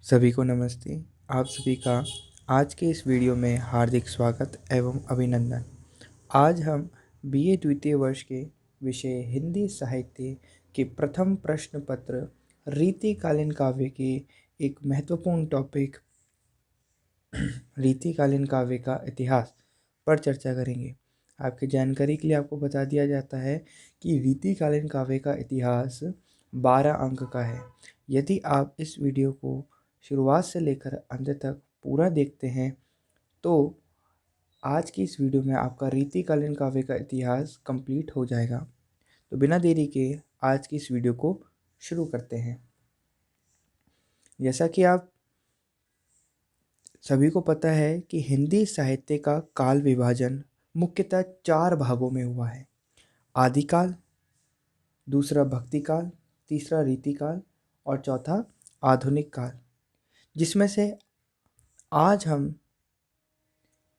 सभी को नमस्ते। आप सभी का आज के इस वीडियो में हार्दिक स्वागत एवं अभिनंदन। आज हम बीए द्वितीय वर्ष के विषय हिंदी साहित्य के प्रथम प्रश्न पत्र रीतिकालीन काव्य के एक महत्वपूर्ण टॉपिक रीतिकालीन काव्य का इतिहास पर चर्चा करेंगे। आपकी जानकारी के लिए आपको बता दिया जाता है कि रीतिकालीन काव्य का इतिहास 12 अंक का है। यदि आप इस वीडियो को शुरुआत से लेकर अंत तक पूरा देखते हैं तो आज की इस वीडियो में आपका रीतिकालीन काव्य का इतिहास कंप्लीट हो जाएगा। तो बिना देरी के आज की इस वीडियो को शुरू करते हैं। जैसा कि आप सभी को पता है कि हिंदी साहित्य का काल विभाजन मुख्यतः 4 भागों में हुआ है। आदिकाल, दूसरा भक्ति काल, तीसरा रीतिकाल और चौथा आधुनिक काल, जिसमें से आज हम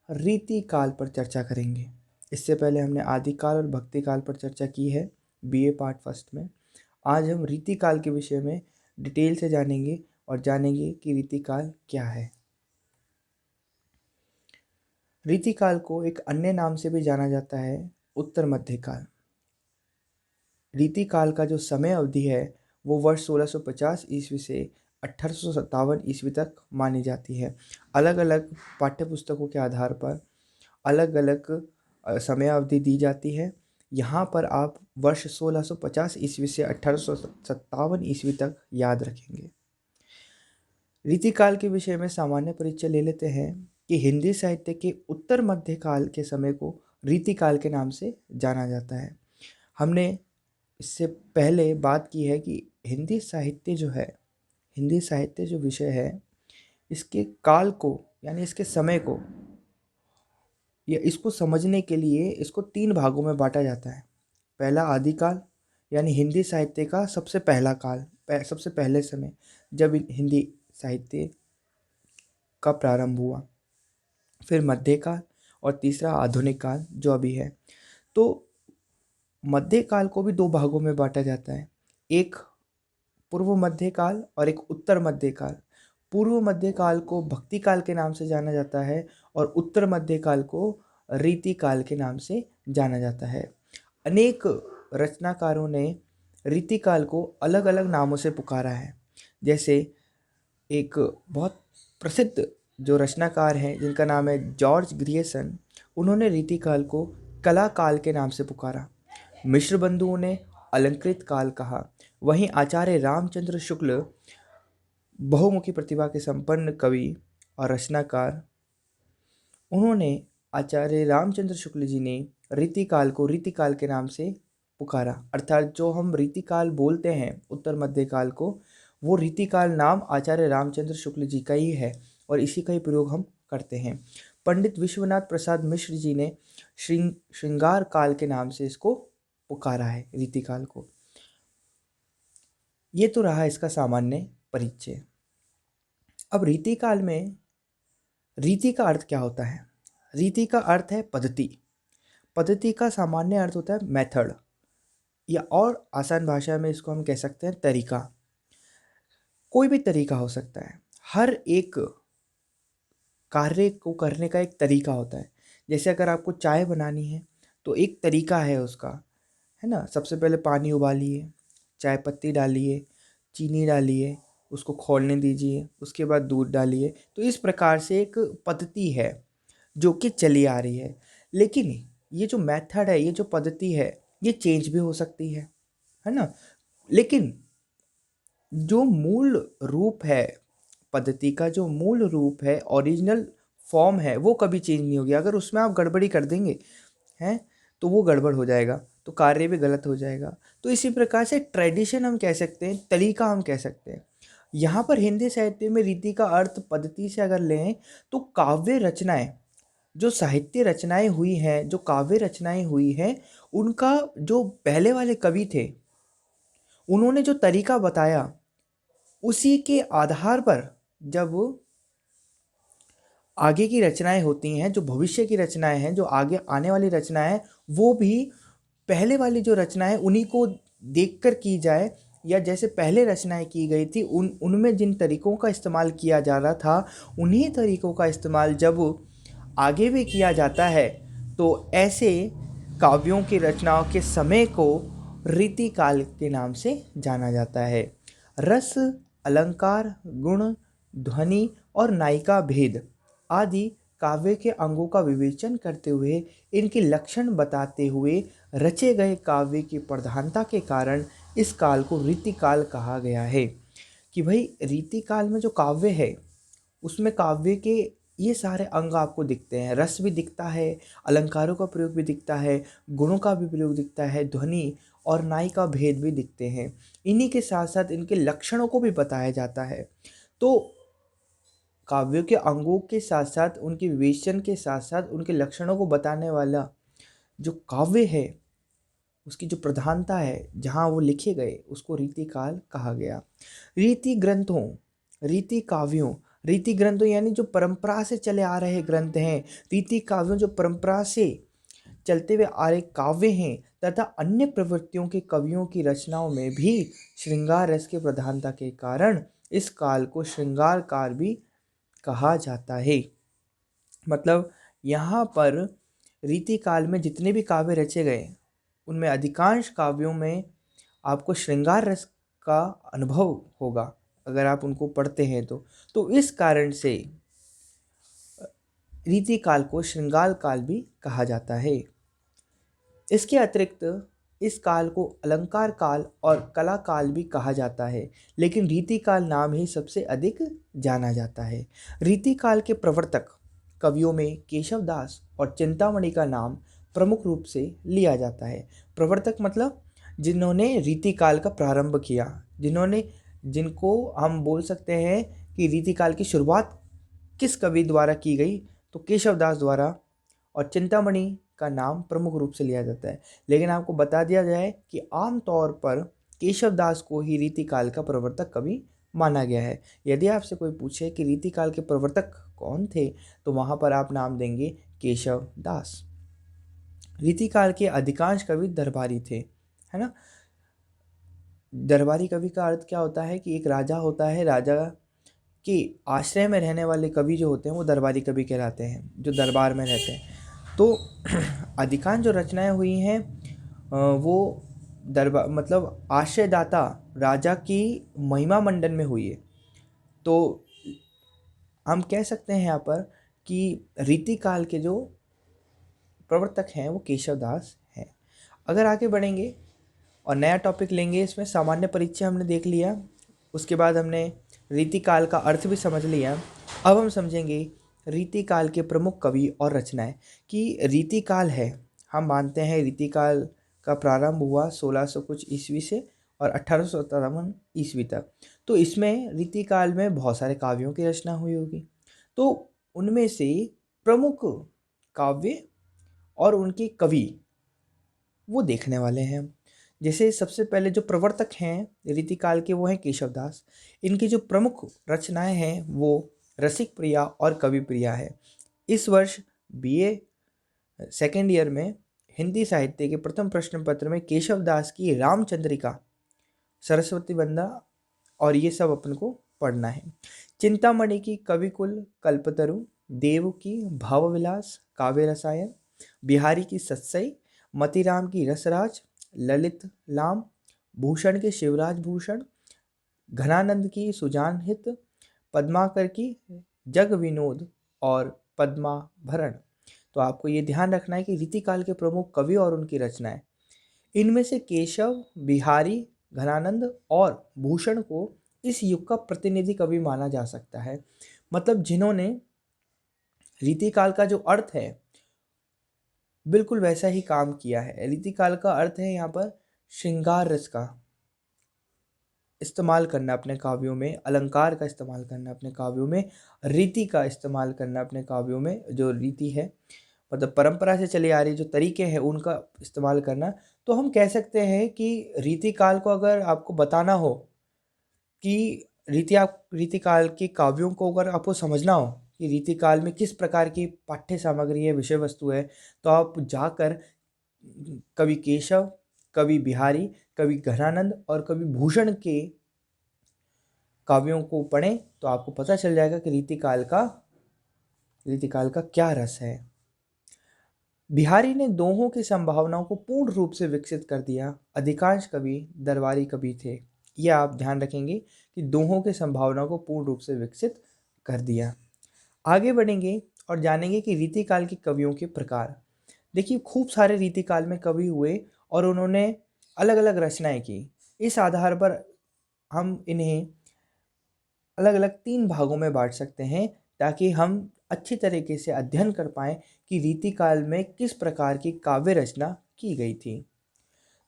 रीतिकाल पर चर्चा करेंगे। इससे पहले हमने आदिकाल और भक्ति काल पर चर्चा की है बीए पार्ट फर्स्ट में। आज हम रीतिकाल के विषय में डिटेल से जानेंगे और जानेंगे कि रीतिकाल क्या है। रीतिकाल को एक अन्य नाम से भी जाना जाता है उत्तर मध्यकाल। रीतिकाल का जो समय अवधि है वो वर्ष 1650 ईस्वी से 1857 ईस्वी तक मानी जाती है। अलग अलग पाठ्य पुस्तकों के आधार पर अलग अलग समय अवधि दी जाती है। यहाँ पर आप वर्ष 1650 ईस्वी से 1857 ईस्वी तक याद रखेंगे। रीतिकाल के विषय में सामान्य परिचय ले लेते हैं कि हिंदी साहित्य के उत्तर मध्य काल के समय को रीतिकाल के नाम से जाना जाता है। हमने इससे पहले बात की है कि हिंदी साहित्य जो विषय है, इसके काल को यानी इसके समय को या इसको समझने के लिए इसको 3 भागों में बांटा जाता है। पहला आदिकाल यानी हिंदी साहित्य का सबसे पहला काल, सबसे पहले समय जब हिंदी साहित्य का प्रारंभ हुआ। फिर मध्यकाल और तीसरा आधुनिक काल जो अभी है। तो मध्यकाल को भी 2 भागों में बांटा जाता है, एक पूर्व मध्यकाल और एक उत्तर मध्यकाल। पूर्व मध्यकाल को भक्ति काल के नाम से जाना जाता है और उत्तर मध्यकाल को रीतिकाल के नाम से जाना जाता है। अनेक रचनाकारों ने रीतिकाल को अलग अलग नामों से पुकारा है। जैसे एक बहुत प्रसिद्ध जो रचनाकार हैं जिनका नाम है जॉर्ज ग्रियर्सन, उन्होंने रीतिकाल को कला काल के नाम से पुकारा। मिश्र बंधुओं ने अलंकृत काल कहा। वहीं आचार्य रामचंद्र शुक्ल, बहुमुखी प्रतिभा के संपन्न कवि और रचनाकार, उन्होंने आचार्य रामचंद्र शुक्ल जी ने रीतिकाल को रीतिकाल के नाम से पुकारा। अर्थात जो हम रीतिकाल बोलते हैं उत्तर मध्यकाल को, वो रीतिकाल नाम आचार्य रामचंद्र शुक्ल जी का ही है और इसी का ही प्रयोग हम करते हैं। पंडित विश्वनाथ प्रसाद मिश्र जी ने श्रृंगार काल के नाम से इसको पुकारा है रीतिकाल को। ये तो रहा इसका सामान्य परिचय। अब रीतिकाल में रीति का अर्थ क्या होता है? रीति का अर्थ है पद्धति। पद्धति का सामान्य अर्थ होता है मेथड, या और आसान भाषा में इसको हम कह सकते हैं तरीका। कोई भी तरीका हो सकता है। हर एक कार्य को करने का एक तरीका होता है। जैसे अगर आपको चाय बनानी है तो एक तरीका है उसका, है ना। सबसे पहले पानी उबालिए, चाय पत्ती डालिए, चीनी डालिए, उसको खौलने दीजिए, उसके बाद दूध डालिए। तो इस प्रकार से एक पद्धति है जो कि चली आ रही है। लेकिन ये जो मेथड है, ये जो पद्धति है, ये चेंज भी हो सकती है ना। लेकिन जो मूल रूप है पद्धति का, जो मूल रूप है, ओरिजिनल फॉर्म है, वो कभी चेंज नहीं होगी। अगर उसमें आप गड़बड़ी कर देंगे हैं तो वो गड़बड़ हो जाएगा, तो कार्य भी गलत हो जाएगा। तो इसी प्रकार से ट्रेडिशन हम कह सकते हैं, तरीका हम कह सकते हैं। यहाँ पर हिंदी साहित्य में रीति का अर्थ पद्धति से अगर लें तो काव्य रचनाएं, जो साहित्य रचनाएं हुई हैं, जो काव्य रचनाएं हुई हैं, उनका जो पहले वाले कवि थे उन्होंने जो तरीका बताया, उसी के आधार पर जब आगे की रचनाएं होती हैं, जो भविष्य की रचनाएं हैं, जो आगे आने वाली रचनाएं हैं, वो भी पहले वाली जो रचनाएं उन्हीं को देखकर की जाए, या जैसे पहले रचनाएं की गई थी उनमें जिन तरीकों का इस्तेमाल किया जा रहा था, उन्हीं तरीकों का इस्तेमाल जब आगे भी किया जाता है तो ऐसे काव्यों की रचनाओं के समय को रीतिकाल के नाम से जाना जाता है। रस, अलंकार, गुण, ध्वनि और नायिका भेद आदि काव्य के अंगों का विवेचन करते हुए इनके लक्षण बताते हुए रचे गए काव्य की प्रधानता के कारण इस काल को रीतिकाल कहा गया है। कि भाई रीतिकाल में जो काव्य है उसमें काव्य के ये सारे अंग आपको दिखते हैं, रस भी दिखता है, अलंकारों का प्रयोग भी दिखता है, गुणों का भी प्रयोग दिखता है, ध्वनि और नाई का भेद भी दिखते हैं। इन्हीं के साथ साथ इनके लक्षणों को भी बताया जाता है। तो काव्यों के अंगों के साथ साथ उनके विवेचन के साथ साथ उनके लक्षणों को बताने वाला जो काव्य है उसकी जो प्रधानता है जहाँ वो लिखे गए उसको रीतिकाल कहा गया। रीति ग्रंथों, रीति काव्यों, रीति ग्रंथों यानी जो परंपरा से चले आ रहे ग्रंथ हैं, रीति काव्यों जो परंपरा से चलते हुए आ रहे काव्य हैं तथा अन्य प्रवृत्तियों के कवियों की रचनाओं में भी श्रृंगार रस की प्रधानता के कारण इस काल को श्रृंगार काल भी कहा जाता है। मतलब यहाँ पर रीति काल में जितने भी काव्य रचे गए उनमें अधिकांश काव्यों में आपको श्रृंगार रस का अनुभव होगा अगर आप उनको पढ़ते हैं तो इस कारण से रीति काल को श्रृंगार काल भी कहा जाता है। इसके अतिरिक्त इस काल को अलंकार काल और कला काल भी कहा जाता है, लेकिन रीति काल नाम ही सबसे अधिक जाना जाता है। रीति काल के प्रवर्तक कवियों में केशव दास और चिंतामणि का नाम प्रमुख रूप से लिया जाता है। प्रवर्तक मतलब जिन्होंने रीति काल का प्रारंभ किया, जिनको हम बोल सकते हैं कि रीति काल की शुरुआत किस कवि द्वारा की गई, तो केशव दास द्वारा, और चिंतामणि का नाम प्रमुख रूप से लिया जाता है। लेकिन आपको बता दिया जाए कि आम तौर पर केशव दास को ही रीतिकाल का प्रवर्तक कवि माना गया है। यदि आपसे कोई पूछे कि रीतिकाल के प्रवर्तक कौन थे तो वहाँ पर आप नाम देंगे केशव दास। रीतिकाल के अधिकांश कवि दरबारी थे, है ना। दरबारी कवि का अर्थ क्या होता है कि एक राजा होता है, राजा के आश्रय में रहने वाले कवि जो होते हैं वो दरबारी कवि कहलाते हैं, जो दरबार में रहते हैं। तो अधिकांश जो रचनाएं हुई हैं वो दरबार मतलब आश्रयदाता राजा की महिमा मंडन में हुई है। तो हम कह सकते हैं यहाँ पर कि रीतिकाल के जो प्रवर्तक हैं वो केशव दास हैं। अगर आगे बढ़ेंगे और नया टॉपिक लेंगे, इसमें सामान्य परिचय हमने देख लिया, उसके बाद हमने रीतिकाल का अर्थ भी समझ लिया। अब हम समझेंगे रीतिकाल के प्रमुख कवि और रचनाएं। कि रीतिकाल है, हम मानते हैं रीतिकाल का प्रारंभ हुआ 1600 कुछ ईस्वी से और 1857 ईस्वी तक। तो इसमें रीतिकाल में बहुत सारे काव्यों की रचना हुई होगी। तो उनमें से प्रमुख काव्य और उनके कवि वो देखने वाले हैं। जैसे सबसे पहले जो प्रवर्तक हैं रीतिकाल के वो हैं केशव दास। इनकी जो प्रमुख रचनाएं हैं वो रसिक प्रिया और कवि प्रिया है। इस वर्ष बीए सेकेंड ईयर में हिंदी साहित्य के प्रथम प्रश्न पत्र में केशव दास की रामचंद्रिका, सरस्वती वंदना और ये सब अपन को पढ़ना है। चिंतामणि की कविकुल कल्पतरु, देव की भावविलास काव्य रसायन, बिहारी की सत्सई, मतीराम की रसराज, ललित लाम, भूषण के शिवराज भूषण, घनानंद की सुजान हित, पद्माकर की जग विनोद और पद्माभरण। तो आपको ये ध्यान रखना है कि रीतिकाल के प्रमुख कवि और उनकी रचनाएं, इनमें से केशव, बिहारी, घनानंद और भूषण को इस युग का प्रतिनिधि कवि माना जा सकता है। मतलब जिन्होंने रीतिकाल का जो अर्थ है बिल्कुल वैसा ही काम किया है। रीतिकाल का अर्थ है यहाँ पर श्रृंगार रस का इस्तेमाल करना अपने काव्यों में, अलंकार का इस्तेमाल करना अपने काव्यों में, रीति का इस्तेमाल करना अपने काव्यों में। जो रीति है मतलब परंपरा से चली आ रही जो तरीके हैं उनका इस्तेमाल करना। तो हम कह सकते हैं कि रीतिकाल को अगर आपको बताना हो कि रीतिकाल के काव्यों को अगर आपको समझना हो कि रीतिकाल में किस प्रकार की पाठ्य सामग्री है, विषय वस्तु है, तो आप जाकर कवि केशव, कवि बिहारी, कवि घनानंद और कवि भूषण के काव्यों को पढ़ें तो आपको पता चल जाएगा कि रीतिकाल का क्या रस है। बिहारी ने दोहों की संभावनाओं को पूर्ण रूप से विकसित कर दिया। अधिकांश कवि दरबारी कवि थे। यह आप ध्यान रखेंगे कि दोहों की संभावनाओं को पूर्ण रूप से विकसित कर दिया। आगे बढ़ेंगे और जानेंगे कि रीतिकाल के कवियों के प्रकार। देखिए, खूब सारे रीतिकाल में कवि हुए और उन्होंने अलग अलग रचनाएं की। इस आधार पर हम इन्हें अलग अलग 3 भागों में बांट सकते हैं, ताकि हम अच्छी तरीके से अध्ययन कर पाएँ कि रीतिकाल में किस प्रकार की काव्य रचना की गई थी।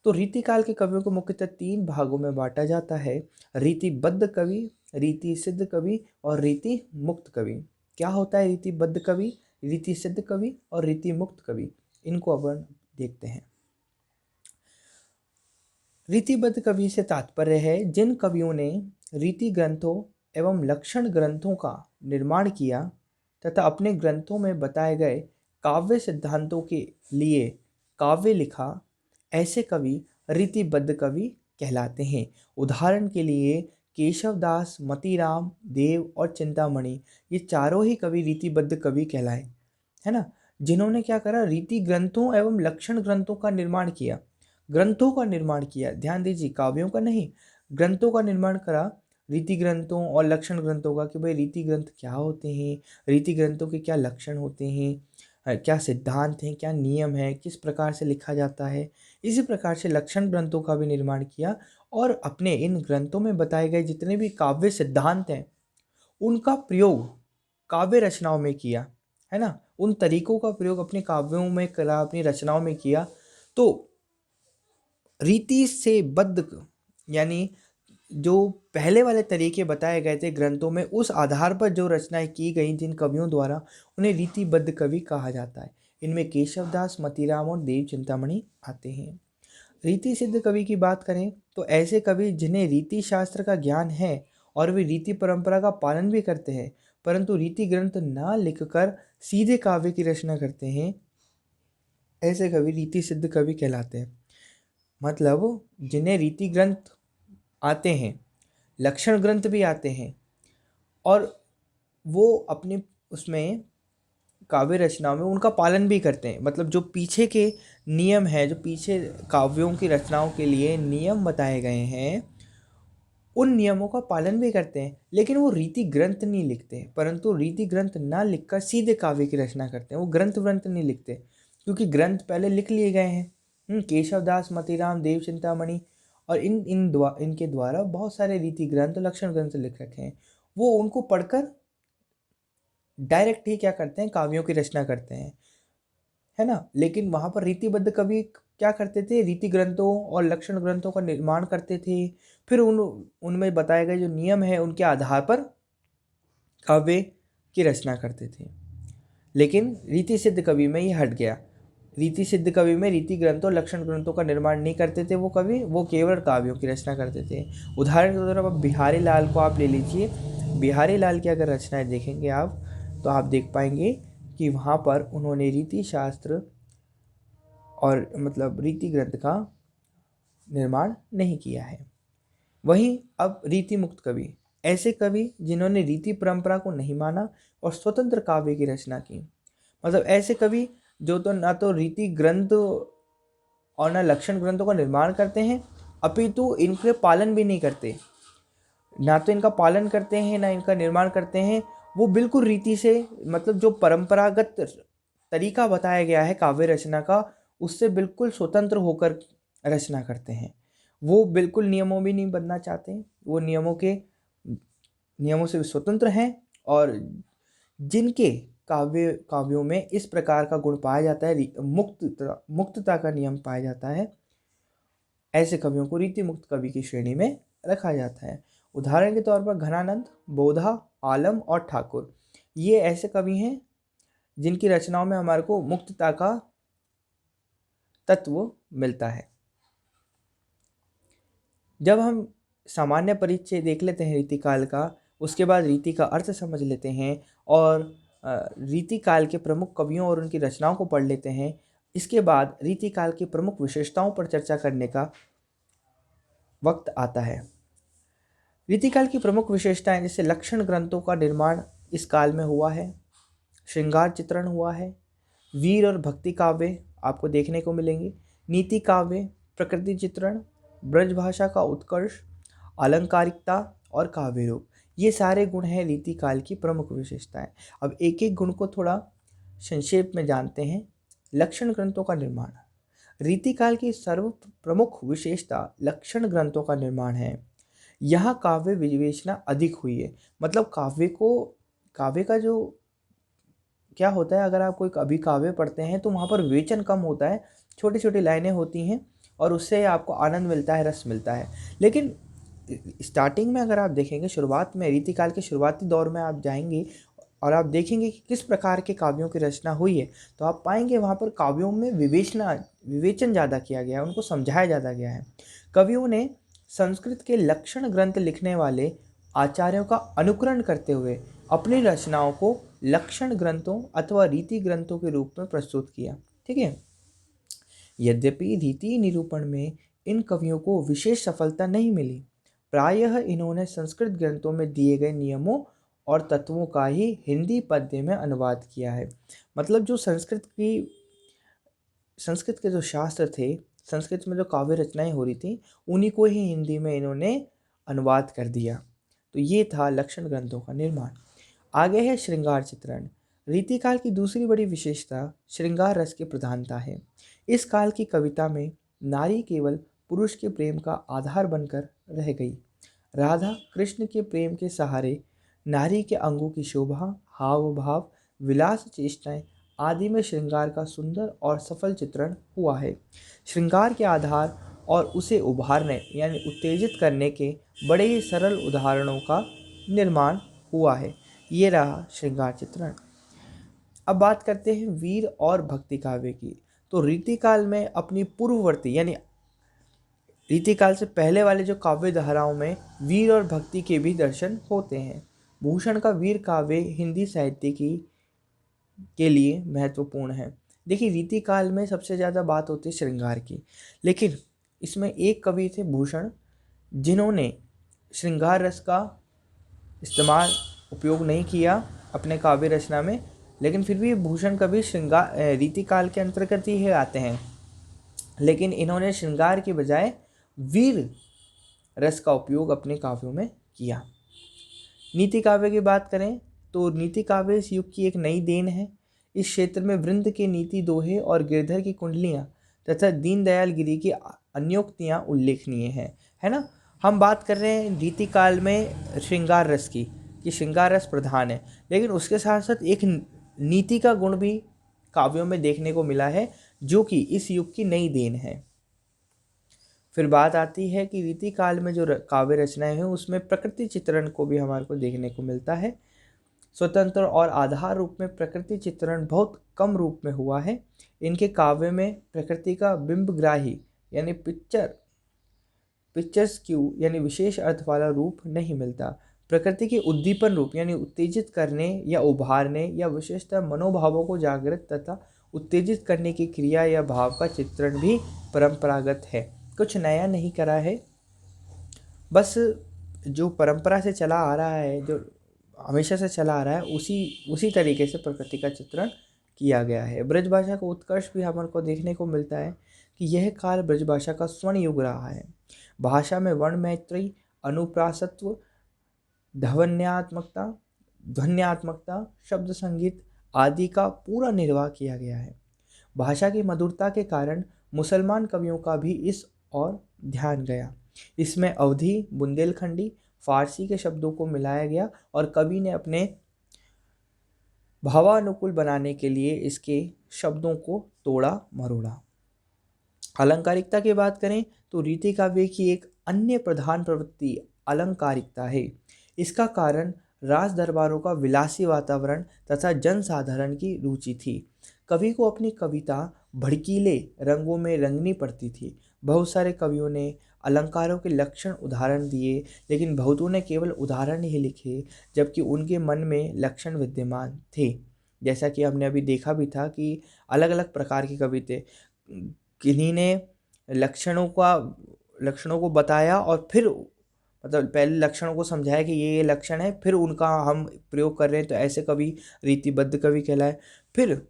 तो रीतिकाल के कवियों को मुख्यतः 3 भागों में बांटा जाता है: रीतिबद्ध कवि, रीति सिद्ध कवि और रीति मुक्त कवि। क्या होता है रीतिबद्ध कवि, रीति सिद्ध कवि और रीति मुक्त कवि? इनको अपन देखते हैं। रीतिबद्ध कवि से तात्पर्य है जिन कवियों ने रीति ग्रंथों एवं लक्षण ग्रंथों का निर्माण किया तथा अपने ग्रंथों में बताए गए काव्य सिद्धांतों के लिए काव्य लिखा, ऐसे कवि रीतिबद्ध कवि कहलाते हैं। उदाहरण के लिए केशवदास, मतीराम, देव और चिंतामणि, ये चारों ही कवि रीतिबद्ध कवि कहलाए, है ना, जिन्होंने क्या करा, रीति ग्रंथों एवं लक्षण ग्रंथों का निर्माण किया। ग्रंथों का निर्माण किया, ध्यान दीजिए, काव्यों का नहीं, ग्रंथों का निर्माण करा, रीति ग्रंथों और लक्षण ग्रंथों का, कि भाई रीति ग्रंथ क्या होते हैं, रीति ग्रंथों के क्या लक्षण होते हैं, क्या सिद्धांत हैं, क्या नियम है, किस प्रकार से लिखा जाता है। इसी प्रकार से लक्षण ग्रंथों का भी निर्माण किया और अपने इन ग्रंथों में बताए गए जितने भी काव्य सिद्धांत हैं उनका प्रयोग काव्य रचनाओं में किया, है ना, उन तरीकों का प्रयोग अपने काव्यों में करा, अपनी रचनाओं में किया। तो रीति से बद्ध, यानी जो पहले वाले तरीके बताए गए थे ग्रंथों में, उस आधार पर जो रचनाएं की गई जिन कवियों द्वारा, उन्हें रीतिबद्ध कवि कहा जाता है। इनमें केशवदास, मतीराम और देव चिंतामणि आते हैं। रीति सिद्ध कवि की बात करें तो ऐसे कवि जिन्हें रीति शास्त्र का ज्ञान है और वे रीति परंपरा का पालन भी करते हैं, परंतु रीति ग्रंथ ना लिखकर सीधे काव्य की रचना करते हैं, ऐसे कवि रीति सिद्ध कवि कहलाते हैं। मतलब जिन्हें रीति ग्रंथ आते हैं, लक्षण ग्रंथ भी आते हैं और वो अपने उसमें काव्य रचनाओं में उनका पालन भी करते हैं। मतलब जो पीछे के नियम है, जो पीछे काव्यों की रचनाओं के लिए नियम बताए गए हैं, उन नियमों का पालन भी करते हैं, लेकिन वो रीति ग्रंथ नहीं लिखते। परंतु रीति ग्रंथ ना लिखकर सीधे काव्य की रचना करते हैं, वो ग्रंथ व्रंथ नहीं लिखते, क्योंकि ग्रंथ पहले लिख लिए गए हैं। केशवदास, मतीराम, देव चिंतामणि और इनके द्वारा बहुत सारे रीति ग्रंथ, लक्षण ग्रंथ लिख रखे हैं। वो उनको पढ़कर डायरेक्ट ही क्या करते हैं, काव्यों की रचना करते हैं, है ना। लेकिन वहाँ पर रीतिबद्ध कवि क्या करते थे, रीति ग्रंथों और लक्षण ग्रंथों का निर्माण करते थे, फिर उनमें बताए गए जो नियम है उनके आधार पर काव्य की रचना करते थे। लेकिन रीति सिद्ध कवि में ये हट गया। रीति सिद्ध कवि में रीति ग्रंथों, लक्षण ग्रंथों का निर्माण नहीं करते थे वो कवि, वो केवल काव्यों की रचना करते थे। उदाहरण के तौर पर बिहारी लाल को आप ले लीजिए। बिहारी लाल की अगर रचनाएं देखेंगे आप, तो आप देख पाएंगे कि वहाँ पर उन्होंने रीति शास्त्र और मतलब रीति ग्रंथ का निर्माण नहीं किया है। वहीं अब रीति मुक्त कवि, ऐसे कवि जिन्होंने रीति परंपरा को नहीं माना और स्वतंत्र काव्य की रचना की। मतलब ऐसे कवि जो तो ना तो रीति ग्रंथ और ना लक्षण ग्रंथों का निर्माण करते हैं, अपितु इनके पालन भी नहीं करते, ना तो इनका पालन करते हैं ना इनका निर्माण करते हैं। वो बिल्कुल रीति से, मतलब जो परंपरागत तरीका बताया गया है काव्य रचना का, उससे बिल्कुल स्वतंत्र होकर रचना करते हैं। वो बिल्कुल नियमों भी नहीं बनना चाहते, वो नियमों से स्वतंत्र हैं। और जिनके काव्यों में इस प्रकार का गुण पाया जाता है, मुक्तता का नियम पाया जाता है, ऐसे कवियों को रीति मुक्त कवि की श्रेणी में रखा जाता है। उदाहरण के तौर पर घनानंद, बोधा, आलम और ठाकुर, ये ऐसे कवि हैं जिनकी रचनाओं में हमारे को मुक्तता का तत्व मिलता है। जब हम सामान्य परिचय देख लेते हैं रीतिकाल का, उसके बाद रीति का अर्थ समझ लेते हैं और रीतिकाल के प्रमुख कवियों और उनकी रचनाओं को पढ़ लेते हैं, इसके बाद रीतिकाल की प्रमुख विशेषताओं पर चर्चा करने का वक्त आता है। रीतिकाल की प्रमुख विशेषताएं जैसे लक्षण ग्रंथों का निर्माण इस काल में हुआ है, श्रृंगार चित्रण हुआ है, वीर और भक्ति काव्य आपको देखने को मिलेंगे, नीति काव्य, प्रकृति चित्रण, ब्रज भाषा का उत्कर्ष, अलंकारिकता और काव्य रूप, ये सारे गुण हैं रीतिकाल की प्रमुख विशेषताएं। अब एक एक गुण को थोड़ा संक्षेप में जानते हैं। लक्षण ग्रंथों का निर्माण, रीतिकाल की सर्व प्रमुख विशेषता लक्षण ग्रंथों का निर्माण है। यहाँ काव्य विवेचना अधिक हुई है। मतलब काव्य का जो क्या होता है, अगर आप कोई कभी काव्य पढ़ते हैं तो वहाँ पर विवेचन कम होता है, छोटी छोटी लाइनें होती हैं और उससे आपको आनंद मिलता है, रस मिलता है। लेकिन स्टार्टिंग में अगर आप देखेंगे, शुरुआत में रीतिकाल के शुरुआती दौर में आप जाएंगे और आप देखेंगे कि किस प्रकार के काव्यों की रचना हुई है, तो आप पाएंगे वहाँ पर काव्यों में विवेचन ज़्यादा किया गया है, उनको समझाया ज़्यादा गया है। कवियों ने संस्कृत के लक्षण ग्रंथ लिखने वाले आचार्यों का अनुकरण करते हुए अपनी रचनाओं को लक्षण ग्रंथों अथवा रीति ग्रंथों के रूप में प्रस्तुत किया। ठीक है। यद्यपि रीति निरूपण में इन कवियों को विशेष सफलता नहीं मिली, प्रायः इन्होंने संस्कृत ग्रंथों में दिए गए नियमों और तत्वों का ही हिंदी पद्य में अनुवाद किया है। मतलब जो संस्कृत के जो शास्त्र थे, संस्कृत में जो काव्य रचनाएं हो रही थी, उन्हीं को ही हिंदी में इन्होंने अनुवाद कर दिया। तो ये था लक्षण ग्रंथों का निर्माण। आगे है श्रृंगार चित्रण। रीतिकाल की दूसरी बड़ी विशेषता श्रृंगार रस की प्रधानता है। इस काल की कविता में नारी केवल पुरुष के प्रेम का आधार बनकर रह गई। राधा कृष्ण के प्रेम के सहारे नारी के अंगों की शोभा, हाव भाव, विलास चेष्टाएं आदि में श्रृंगार का सुंदर और सफल चित्रण हुआ है। श्रृंगार के आधार और उसे उभारने यानी उत्तेजित करने के बड़े ही सरल उदाहरणों का निर्माण हुआ है। ये रहा श्रृंगार चित्रण। अब बात करते हैं वीर और भक्ति काव्य की। तो रीतिकाल में अपनी पूर्ववर्ती यानी रीतिकाल से पहले वाले जो काव्य धाराओं में वीर और भक्ति के भी दर्शन होते हैं। भूषण का वीर काव्य हिंदी साहित्य के लिए महत्वपूर्ण है। देखिए, रीतिकाल में सबसे ज़्यादा बात होती है श्रृंगार की, लेकिन इसमें एक कवि थे भूषण, जिन्होंने श्रृंगार रस का उपयोग नहीं किया अपने काव्य रचना में, लेकिन फिर भी भूषण कवि श्रृंगार रीतिकाल के अंतर्गत ही आते हैं। लेकिन इन्होंने श्रृंगार के बजाय वीर रस का उपयोग अपने काव्यों में किया। नीति काव्य की बात करें तो नीति काव्य इस युग की एक नई देन है। इस क्षेत्र में वृंद के नीति दोहे और गिरधर की कुंडलियाँ तथा दीनदयाल गिरी की अन्योक्तियाँ उल्लेखनीय हैं, है ना। हम बात कर रहे हैं रीतिकाल में श्रृंगार रस की, कि श्रृंगार रस प्रधान है, लेकिन उसके साथ साथ एक नीति का गुण भी काव्यों में देखने को मिला है, जो कि इस युग की नई देन है। फिर बात आती है कि रीतिकाल में जो काव्य रचनाएं हैं उसमें प्रकृति चित्रण को भी हमारे को देखने को मिलता है। स्वतंत्र और आधार रूप में प्रकृति चित्रण बहुत कम रूप में हुआ है। इनके काव्य में प्रकृति का बिंबग्राही यानी पिक्चर्स क्यू यानी विशेष अर्थ वाला रूप नहीं मिलता। प्रकृति के उद्दीपन रूप यानी उत्तेजित करने या उभारने या विशेषतः मनोभावों को जागृत तथा उत्तेजित करने की क्रिया या भाव का चित्रण भी परंपरागत है, कुछ नया नहीं करा है। बस जो परंपरा से चला आ रहा है, जो हमेशा से चला आ रहा है, उसी तरीके से प्रकृति का चित्रण किया गया है। ब्रज भाषा का उत्कर्ष भी हमारे को देखने को मिलता है कि यह काल ब्रज भाषा का स्वर्ण युग रहा है। भाषा में वर्ण मैत्री, अनुप्रासत्व, ध्वन्यात्मकता, शब्द संगीत आदि का पूरा निर्वाह किया गया है। भाषा की मधुरता के कारण मुसलमान कवियों का भी इस ओर ध्यान गया। इसमें अवधी, बुंदेलखंडी, फारसी के शब्दों को मिलाया गया और कवि ने अपने भावानुकूल बनाने के लिए इसके शब्दों को तोड़ा मरोड़ा। अलंकारिकता की बात करें तो रीति काव्य की एक अन्य प्रधान प्रवृत्ति अलंकारिकता है। इसका कारण राज दरबारों का विलासी वातावरण तथा जनसाधारण की रुचि थी। कवि को अपनी कविता भड़कीले रंगों में रंगनी पड़ती थी। बहुत सारे कवियों ने अलंकारों के लक्षण उदाहरण दिए, लेकिन बहुतों ने केवल उदाहरण ही लिखे, जबकि उनके मन में लक्षण विद्यमान थे। जैसा कि हमने अभी देखा भी था कि अलग अलग प्रकार के कवि थे। किन्हीं ने लक्षणों को बताया और फिर मतलब पहले लक्षणों को समझाया कि ये लक्षण है, फिर उनका हम प्रयोग कर रहे हैं, तो ऐसे कवि रीतिबद्ध कवि कहलाए। फिर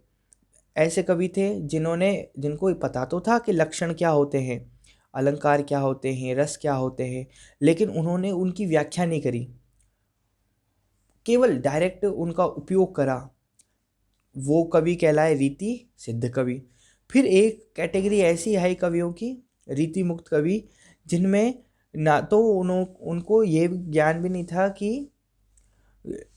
ऐसे कवि थे जिनको पता तो था कि लक्षण क्या होते हैं, अलंकार क्या होते हैं, रस क्या होते हैं, लेकिन उन्होंने उनकी व्याख्या नहीं करी, केवल डायरेक्ट उनका उपयोग करा। वो कवि कहलाए रीति सिद्ध कवि। फिर एक कैटेगरी ऐसी है कवियों की, रीति मुक्त कवि, जिनमें ना तो उनको ये ज्ञान भी नहीं था कि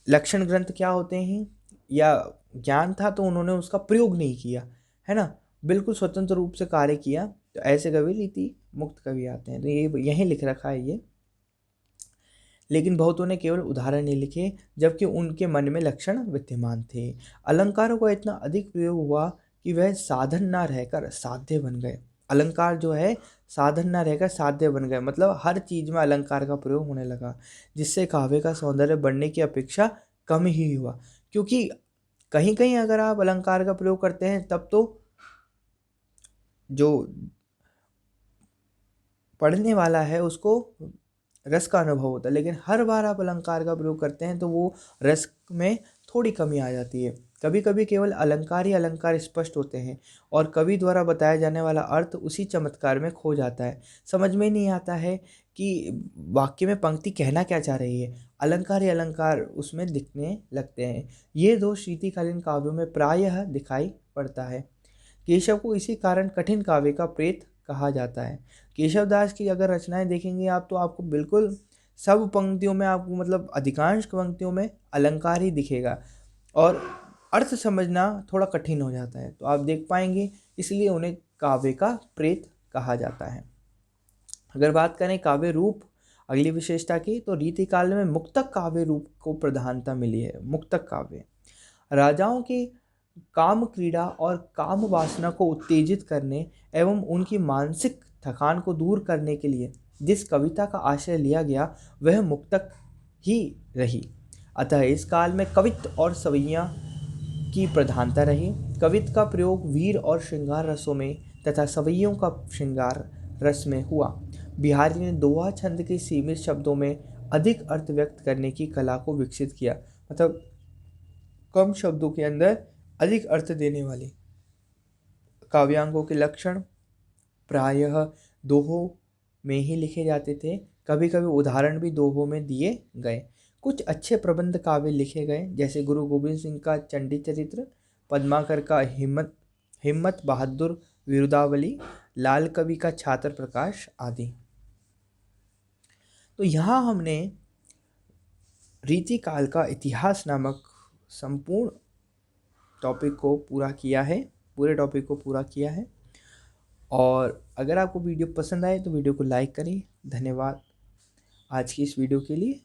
लक्षण ग्रंथ क्या होते हैं, या ज्ञान था तो उन्होंने उसका प्रयोग नहीं किया, है ना, बिल्कुल स्वतंत्र रूप से कार्य किया। तो ऐसे कवि रीति मुक्त कवि आते हैं। तो ये यहीं लिख रखा है ये। लेकिन बहुतों ने केवल उदाहरण नहीं लिखे, जबकि उनके मन में लक्षण विद्यमान थे। अलंकारों का इतना अधिक प्रयोग हुआ कि वह साधन ना रहकर साध्य बन गए। अलंकार जो है साधन ना रहकर साध्य बन गए, मतलब हर चीज में अलंकार का प्रयोग होने लगा, जिससे काव्य का सौंदर्य बढ़ने की अपेक्षा कम ही हुआ। क्योंकि कहीं कहीं अगर आप अलंकार का प्रयोग करते हैं तब तो जो पढ़ने वाला है उसको रस का अनुभव होता है, लेकिन हर बार आप अलंकार का प्रयोग करते हैं तो वो रस में थोड़ी कमी आ जाती है। कभी कभी केवल अलंकार ही अलंकार स्पष्ट होते हैं और कवि द्वारा बताया जाने वाला अर्थ उसी चमत्कार में खो जाता है। समझ में नहीं आता है कि वाक्य में पंक्ति कहना क्या चाह रही है, अलंकार ही अलंकार उसमें दिखने लगते हैं। ये दोष शीतकालीन काव्यों में प्रायः दिखाई पड़ता है। केशव को इसी कारण कठिन काव्य का प्रेत कहा जाता है। केशव दास की अगर रचनाएं देखेंगे आप, तो आपको बिल्कुल सब पंक्तियों में, आपको मतलब अधिकांश पंक्तियों में अलंकार ही दिखेगा और अर्थ समझना थोड़ा कठिन हो जाता है, तो आप देख पाएंगे, इसलिए उन्हें काव्य का प्रेत कहा जाता है। अगर बात करें काव्य रूप अगली विशेषता की, तो रीतिकाल में मुक्तक काव्य रूप को प्रधानता मिली है। मुक्तक काव्य राजाओं की काम क्रीड़ा और काम वासना को उत्तेजित करने एवं उनकी मानसिक थकान को दूर करने के लिए जिस कविता का आश्रय लिया गया वह मुक्तक ही रही। अतः इस काल में कवित्व और सवैया की प्रधानता रही। कवित्व का प्रयोग वीर और श्रृंगार रसों में तथा सवैयों का श्रृंगार रस में हुआ। बिहारी ने दोहा छंद के सीमित शब्दों में अधिक अर्थ व्यक्त करने की कला को विकसित किया, मतलब कम शब्दों के अंदर अधिक अर्थ देने वाली काव्यांगों के लक्षण प्रायः दोहों में ही लिखे जाते थे। कभी कभी उदाहरण भी दोहों में दिए गए। कुछ अच्छे प्रबंध काव्य लिखे गए, जैसे गुरु गोविंद सिंह का चंडी चरित्र, पद्माकर का हिम्मत बहादुर विरुदावली, लाल कवि का छात्र प्रकाश आदि। तो यहाँ हमने रीतिकाल का इतिहास नामक संपूर्ण टॉपिक को पूरा किया है, पूरे टॉपिक को पूरा किया है। और अगर आपको वीडियो पसंद आए तो वीडियो को लाइक करें। धन्यवाद आज की इस वीडियो के लिए।